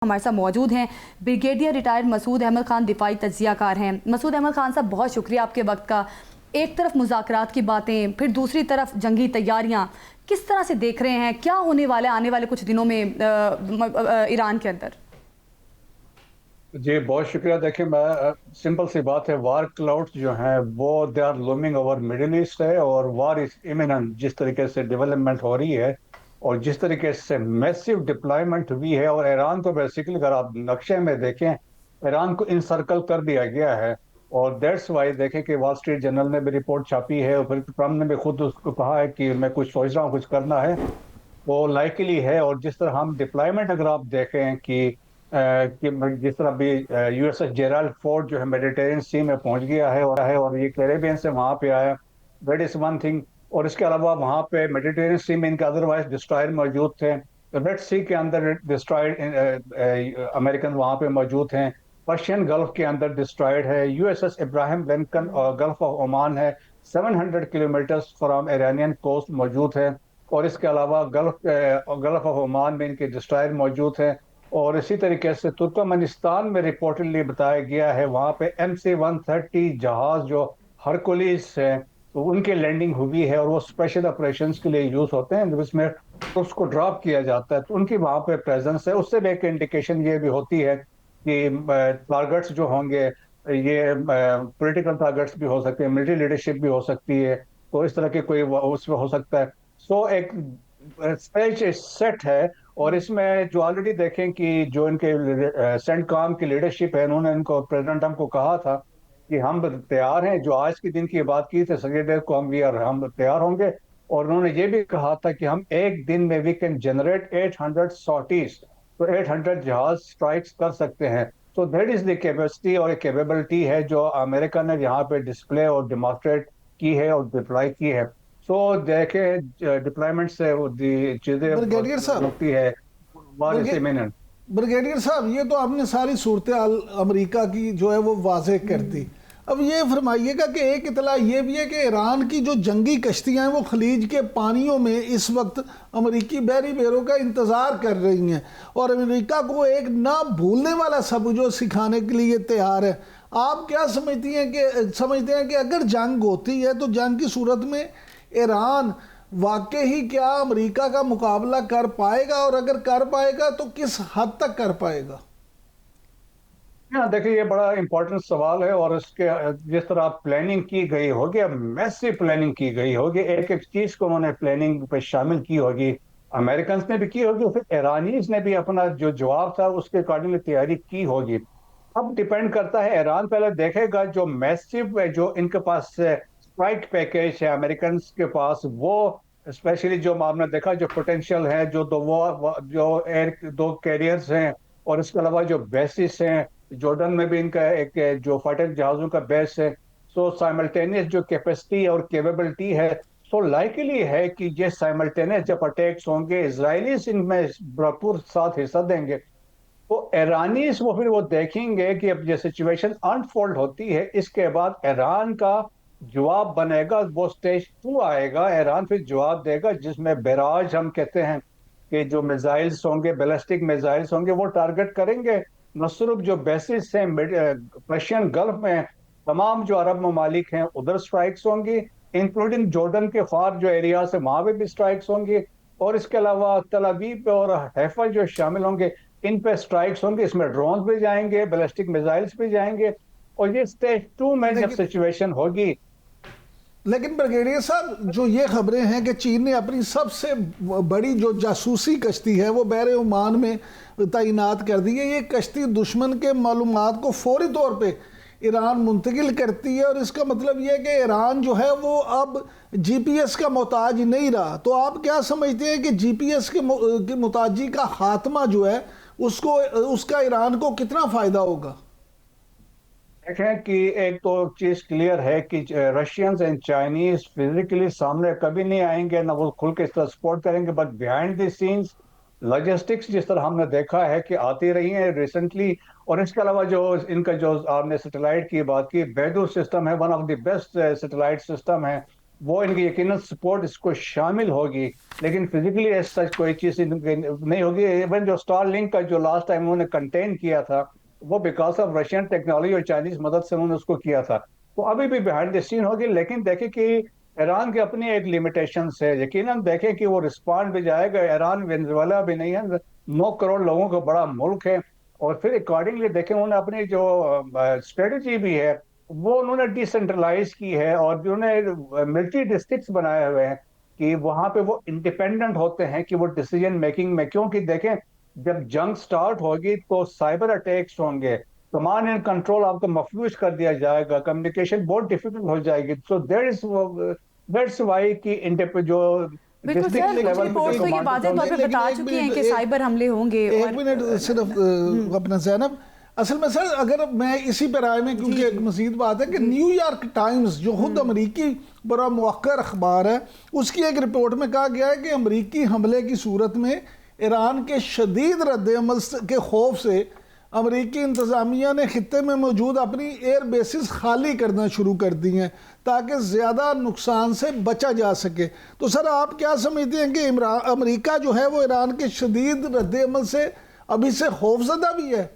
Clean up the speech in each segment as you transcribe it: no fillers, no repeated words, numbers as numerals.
हमारे साथ मौजूद हैं ब्रिगेडियर रिटायर्ड मसूद अहमद खान, दिफाई तज्जियाकार हैं। मसूद अहमद खान साहब, बहुत शुक्रिया आपके वक्त का। एक तरफ मुज़ाकरात की बातें, फिर दूसरी तरफ जंगी तैयारियां, किस तरह से देख रहे हैं, क्या होने वाला है आने वाले कुछ दिनों में ईरान के अंदर? जी बहुत शुक्रिया। देखिए, मैं सिंपल सी बात है, वार क्लाउड्स जो हैं वो they are looming over Middle East है, और वार इज इमिनेंट। जिस तरीके से डेवलपमेंट हो रही है और जिस तरीके से मैसिव डिप्लॉयमेंट हुई है, और ईरान को बेसिकली अगर आप नक्शे में देखें, ईरान को इनसर्कल कर दिया गया है। और दैट्स वाई देखें कि वॉल स्ट्रीट जर्नल ने भी रिपोर्ट छापी है, और फिर ट्रम्प ने भी खुद उसको कहा है कि मैं कुछ सोच रहा हूँ, कुछ करना है, वो लाइकली है। और जिस तरह हम डिप्लॉयमेंट अगर आप देखें कि जिस तरह भी यूएसएस जेराल्ड फोर्ड जो है मेडिटेरियन सी में पहुंच गया है, और ये कैरेबियन से वहां पे आया, दैट इज वन थिंग। और इसके अलावा वहां पे मेडिटेरियन सी में इनके अदरवाइज डिस्ट्रॉयर मौजूद थे। रेड सी के अंदर डिस्ट्रॉयड अमेरिकन वहां पे मौजूद हैं। पर्शियन गल्फ के अंदर डिस्ट्रॉयड है। यूएसएस इब्राहिम लिंकन और गल्फ ऑफ ओमान है, 700 किलोमीटर फ्रॉम ईरानियन कोस्ट मौजूद है। और इसके अलावा गल्फ ऑफ ओमान में इनके डिस्ट्रॉयर मौजूद हैं। और इसी तरीके से तुर्कमेनिस्तान में रिपोर्टेडली बताया गया है, वहां पे MC-130 जहाज जो हरकुलिस है, तो उनकी लैंडिंग हुई है, और वो स्पेशल ऑपरेशंस के लिए यूज होते हैं जिसमें उसको ड्रॉप किया जाता है, तो उनकी वहां पे प्रेजेंस है। उससे भी एक इंडिकेशन ये भी होती है कि टारगेट्स जो होंगे, ये पॉलिटिकल टारगेट्स भी हो सकते हैं, मिलिट्री लीडरशिप भी हो सकती है, तो इस तरह के कोई उसमें हो सकता है। सो एक स्टेज सेट है। और इसमें जो ऑलरेडी देखें कि जो इनके सेंटकॉम की लीडरशिप है, उन्होंने इनको प्रेसिडेंट ट्रम्प को कहा था कि हम तैयार हैं, जो आज के दिन की बात की थी सेक्रेटरी को, हम तैयार होंगे। और उन्होंने ये भी कहा था कि हम एक दिन में वी कैन जनरेट 800 सॉटीज, तो 800 जहाज स्ट्राइक्स कर सकते हैं। तो दैट इज द कैपेसिटी और कैपेबिलिटी है जो अमेरिका ने यहाँ पे डिस्प्ले और डिमॉन्स्ट्रेट की है और डिप्लॉय की है। सो देखें, डिप्लॉयमेंट से वो चीजें ब्रिगेडियर साहब होती है। वार इज ब्रिगे, इमिनेंट। ब्रिगेडियर साहब, ये तो आपने सारी सूरत हाल अमेरिका की जो है वो वाज़ेह कर दी। अब ये फरमाइएगा कि एक इतला ये भी है कि ईरान की जो जंगी कश्तियां हैं वो खलीज के पानियों में इस वक्त अमेरिकी बहरी बेरों का इंतज़ार कर रही हैं, और अमेरिका को एक ना भूलने वाला सब जो सिखाने के लिए तैयार है। आप क्या समझते हैं कि अगर जंग होती है तो जंग की सूरत में ईरान वाकई ही क्या अमेरिका का मुकाबला कर पाएगा, और अगर कर पाएगा तो किस हद तक कर पाएगा? हाँ, देखिए, ये बड़ा इंपॉर्टेंट सवाल है। और इसके जिस तरह प्लानिंग की गई होगी, मैसिव प्लानिंग की गई होगी, एक एक चीज को उन्होंने प्लानिंग पे शामिल की होगी। अमेरिकन ने भी की होगी, और फिर ईरानीज ने भी अपना जो जवाब था उसके अकॉर्डिंगली तैयारी की होगी। अब डिपेंड करता है, ईरान पहले देखेगा जो मैसिव जो इनके पास स्ट्राइक पैकेज है अमेरिकन के पास, वो स्पेशली जो आपने देखा जो पोटेंशियल है, जो एयर दो कैरियर्स हैं, और इसके अलावा जो बेसिस हैं, जॉर्डन में भी इनका एक जो फाइटर जहाजों का बेस है। सो साइमल्टेनियस जो कैपेसिटी और कैपेबिलिटी है, सो लाइकली है कि ये साइमल्टेनियस जब अटैक्स होंगे, इजरायलीज इनमें भरपूर साथ हिस्सा देंगे। तो ईरानीज वो फिर वो देखेंगे कि अब ये सिचुएशन अनफोल्ड होती है, इसके बाद ईरान का जवाब बनेगा, वो स्टेज 2 आएगा। ईरान फिर जवाब देगा जिसमें बैराज हम कहते हैं कि जो मिसाइल्स होंगे, बैलिस्टिक मिसाइल्स होंगे, वो टारगेट करेंगे न सिर्फ जो बेसिस हैं पर्शियन गल्फ में, तमाम जो अरब ममालिक हैं उधर स्ट्राइक्स होंगी, इंक्लूडिंग जॉर्डन के फार जो एरिया है वहां पे भी स्ट्राइक्स होंगी। और इसके अलावा तल अवीव और हैफा जो शामिल होंगे, इन पे स्ट्राइक्स होंगे। इसमें ड्रोन भी जाएंगे, बैलिस्टिक मिसाइल्स भी जाएंगे। और ये स्टेज 2 में जब लेकिन सिचुएशन होगी। लेकिन ब्रिगेडियर साहब, जो ये खबरें हैं कि चीन ने अपनी सबसे बड़ी जो जासूसी कश्ती है वो बहरे ओमान में तैनात कर दी है, ये कश्ती दुश्मन के मालूमात को फौरी तौर पे ईरान मुंतकिल करती है, और इसका मतलब ये है कि ईरान जो है वो अब जीपीएस का मोहताज नहीं रहा। तो आप क्या समझते हैं कि जीपीएस की मोहताजी का खात्मा जो है उसका ईरान को कितना फ़ायदा होगा? देखें कि एक तो चीज क्लियर है कि रशियंस एंड चाइनीज फिजिकली सामने कभी नहीं आएंगे, ना वो खुल के इस तरह सपोर्ट करेंगे, but behind the scenes logistics जिस तरह हमने देखा है कि आती रही है रिसेंटली। और इसके अलावा जो इनका जो आपने सैटेलाइट की बात की, बैदू सिस्टम है, one of the best satellite system है। वो इनकी यकीनन सपोर्ट इसको शामिल होगी, लेकिन फिजिकली एज सच कोई चीज़ नहीं होगी। इवन जो स्टारलिंक का जो लास्ट टाइम उन्होंने कंटेन किया था, वो बिकॉज ऑफ रशियन टेक्नोलॉजी और चाइनीज मदद से उन्होंने उसको किया था। तो अभी भी बिहाइंड द सीन होगी, लेकिन देखें कि ईरान की अपनी एक लिमिटेशन है। यकीनन देखें कि वो रिस्पॉन्ड भी जाएगा। ईरान वेनेजुएला भी नहीं है, 9 करोड़ लोगों का बड़ा मुल्क है। और फिर अकॉर्डिंगली देखें उन्होंने अपनी जो स्ट्रेटजी भी है वो उन्होंने डिसेंट्रलाइज की है, और जो उन्होंने मिलिट्री डिस्ट्रिक्ट्स बनाए हुए हैं कि वहां पे वो इंडिपेंडेंट होते हैं कि वो डिसीजन मेकिंग में, क्योंकि देखें जब जंग स्टार्ट होगी तो साइबर अटैक्स होंगे, कमांड एंड कंट्रोल आपको मफलूज कर दिया जाएगा, कम्युनिकेशन बहुत डिफिकल्ट हो जाएगी। सो दैट्स वाई कि जो बिल्कुल सर, डिस्ट्रिक्ट कुछ लेवल रिपोर्ट्स तो ये वाज़ेह तौर पे लेकिन बता एक चुकी हैं मिनट, कि साइबर हमले होंगे। एक और मिनट सिर्फ अपना ज़ैनब, असल में सर अगर मैं इसी पर आए में, क्योंकि एक मज़ीद बात है कि न्यूयॉर्क टाइम्स जो खुद अमरीकी बड़ा मुवक्कर अखबार है, उसकी एक रिपोर्ट में कहा गया है कि अमरीकी हमले की सूरत में ईरान के शदीद रद्द-ए-अमल के खौफ से अमरीकी इंतज़ामिया ने खित्ते में मौजूद अपनी एयर बेसिस खाली करना शुरू कर दी हैं ताकि ज़्यादा नुकसान से बचा जा सके। तो सर आप क्या समझते हैं कि अमरीका जो है वो ईरान के शदीद रद्द-ए-अमल से अभी से खौफजदा भी है?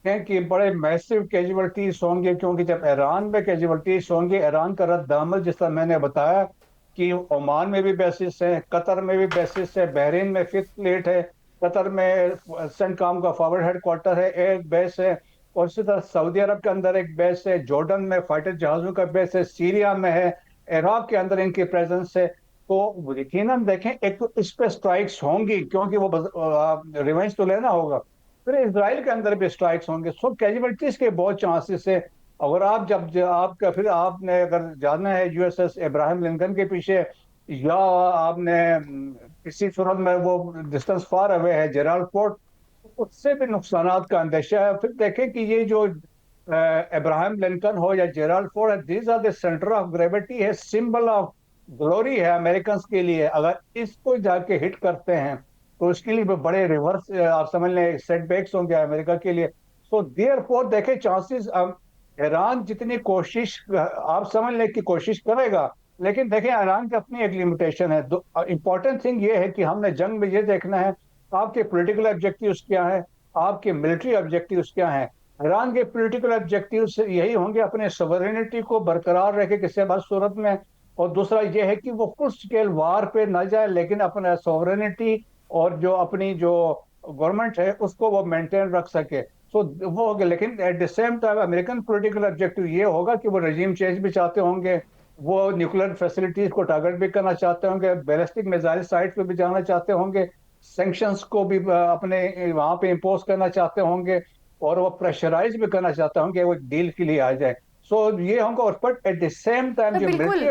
कि बड़े मैसिव कैजुअलिटीज होंगे, क्योंकि जब ईरान में कैजुअलिटीज होंगे, ईरान का रद्द-ए-अमल जिस तरह मैंने बताया कि ओमान में भी बेसिस है, कतर में भी बेसिस है, बहरीन में फिफ्थ फ्लीट है, कतर में सेंटकॉम का फॉरवर्ड हेडक्वार्टर है, एयर बेस है, और इसी तरह सऊदी अरब के अंदर एक बेस है, जॉर्डन में फाइटर जहाज़ों का बेस है, सीरिया में है, इराक के अंदर इनकी प्रेजेंस है। तो यकीनन देखें एक तो इस पे स्ट्राइक्स होंगी, क्योंकि वो रिवेंज तो लेना होगा। फिर इसराइल के अंदर भी स्ट्राइक्स होंगे। सो कैजुअलिटीज के बहुत चांसेस है। अगर आप आपका फिर आपने अगर जाना है यूएसएस इब्राहिम लिंकन के पीछे, या आपने किसी सूरत में वो डिस्टेंस फार अवे है जेराल्ड फोर्ट, उससे भी नुकसानात का अंदेशा है। फिर देखें कि ये जो इब्राहिम लिंकन हो या जेराल्ड फोर्ट है, these are the centre of gravity है, सिंबल ऑफ ग्लोरी है अमेरिकन के लिए। अगर इसको जाके हिट करते हैं तो इसके लिए बड़े रिवर्स आप समझ लें सेटबैक्स होंगे अमेरिका के लिए। सो देयरफॉर देखें चांसेस, ईरान जितनी कोशिश आप समझ लें कि कोशिश करेगा, लेकिन देखें ईरान की अपनी एक लिमिटेशन है। इंपॉर्टेंट थिंग ये है कि हमने जंग में ये देखना है आपके पॉलिटिकल ऑब्जेक्टिव्स क्या हैं, आपके मिलिट्री ऑब्जेक्टिव्स क्या हैं। ईरान के पॉलिटिकल ऑब्जेक्टिव्स यही होंगे अपने सॉवरेनिटी को बरकरार रखे किसी भी सूरत में, और दूसरा ये है कि वो फुल स्केल वार पे ना जाए, लेकिन अपना सॉवरेनिटी और जो अपनी जो गवर्नमेंट है उसको वो मेंटेन रख सके। सो वो हो गया। लेकिन at the same time American political objective ये होगा कि वो रजीम चेंज भी चाहते होंगे, वो न्यूक्लियर फैसिलिटीज को टारगेट भी करना चाहते होंगे, बैलिस्टिक मिसाइल साइट पे भी जाना चाहते होंगे, सैंक्शंस को भी अपने वहां पे इम्पोज करना चाहते होंगे, और वो प्रेशराइज भी करना चाहते होंगे वो डील के लिए आ जाए। सो ये होंगे। और but at the same time जो बिल्कुल मिलिट्री